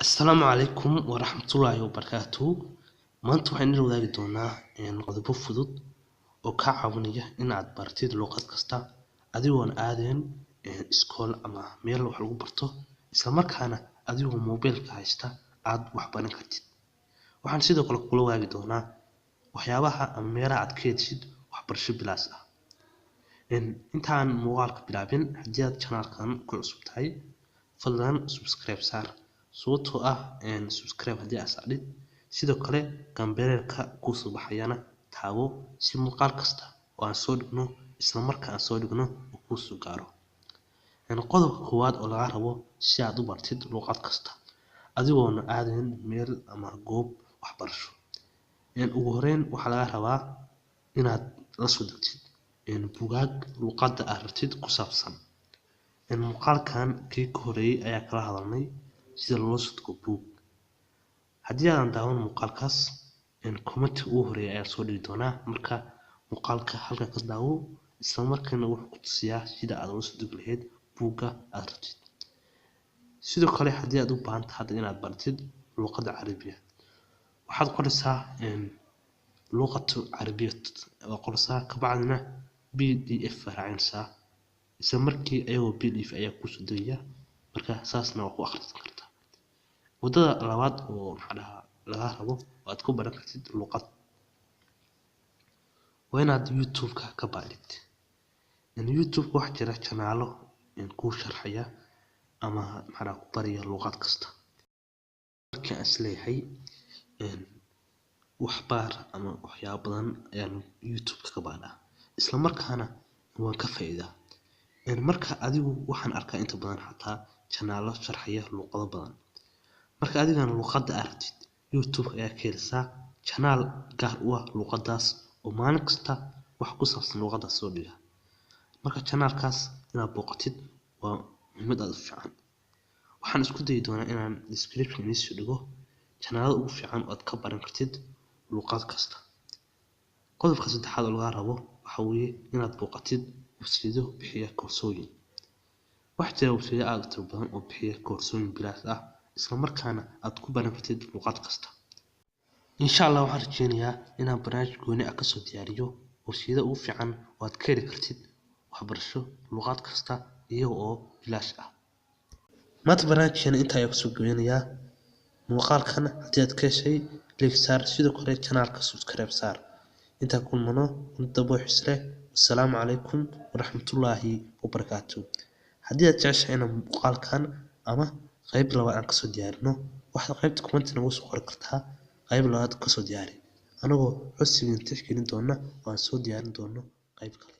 السلام عليكم ورحمة الله وبركاته. maanta waxaan idin wadaagi doonaa qodobo fudud oo ka caawinaya in aad baratid luqad kasta adigoon aadeen iskool ama meel wax lagu barto isla markaana adigoo mobilka haysta aad wax baran kartid. waxaan sidoo kale kula wadaagi doonaa waxyaabaha ama meelaha aad ka heshid waxbarasho bilaash ah. intaan muuqaalka bilaabin, haddii aad channelkan ku cusub tahay fadlan subscribe saar sababtoo ah subscribe haddii aad saadhid sidoo kale gambereerka ku soo baxayana taabo si muuqaal kasta oo aan soo dhigno isla markaa aan soo dhigno uu ku soo gaaro. qodobka koowaad oo laga rabo si aad u bartid luqad kasta adigoon aadeen meel ama goob waxbarasho, ugu horeyn waxaa laga rabaa inaad la soo degtid buugaag luqadda aad rabtid ku saabsan. muuqaalkan kii ka horeeyay ayaa kala hadalnay sida loo soo dego buug. haddii aadan daawan muuqaalkaas comment ugu horeeya ayaa soo dhigi doonaa, marka muuqaalka halka ka daawo isla markaana wuxuu ku tusiyaa sida aad ula soo degi lahayd buugga aad rabtid. sidoo kale haddii aad u baahan tahay inaad baratid luqadda carabiga waxaad qoraysaa luqadda carabiga oo qoraysaa kabacdina pdf raacinaysaa isla markii ayagoo pdf ayaa ku soo degaya, marka saasna waa ku akhrisan kartaa. wadada labaad oo laga rabo aad ku baran kartid luqad waa inaad youtube-ka ka baadhid. youtube waxaa jira channelo ku sharxaya ama ku baraya luqad kasta. marka aan isleeyahay waxbaar ama waxyaabo badan ayaan youtube-ka ka baadhaa isla markaana waan ka faa'iidaa. marka adigu waxaan arkaa inta badan xataa channelo sharxaya luqado badan. marka adigana luqadda aad rabtid youtube ayaa ka heleysaa channel gaar u ah luqadaas oo maalin kasta wax ku saabsan luqadaas soo dhiga. marka channelkaas inaad booqatid waa muhiimad aad u fiican. waxaan isku dayi doonaa inaan description idin soo dhigo channelada ugu fiican oo aad ka baran kartid luqad kasta. qodobka saddexaad oo laga rabo waxa weeye inaad booqatid website bixiya koorsooyin. waxaa jira website aad u tiro badan oo bixiya koorsooyin bilaash ah isla markaana aad ku baran kartid luqad kasta. insha Allah waxaan rajeynayaa inaan barnaamij gooni ah kasoo diyaariyo website ugu fiican oo aad ka heli kartid waxbarasho luqad kasta iyaga oo bilaash ah. maanta barnaamijkeena intaa ayaa kusoo gabagabeynayaa. muuqaalkan haddii aad ka heshay like saar, sidoo kale channelka subscribe saar. intaa kulmano dabo xisle. assalaamu calaykum waraxmatullaahi wabarakaatuh. haddii aad jeceshahay inaan muuqaalkan ama qayb labaad aan kasoo diyaarino waxaad qaybta comment nagu soo qori kartaa qayb labaad kasoo diyaari anagoo codsigiina tixgelin doona oo aan soo diyaarin doono qayb kale.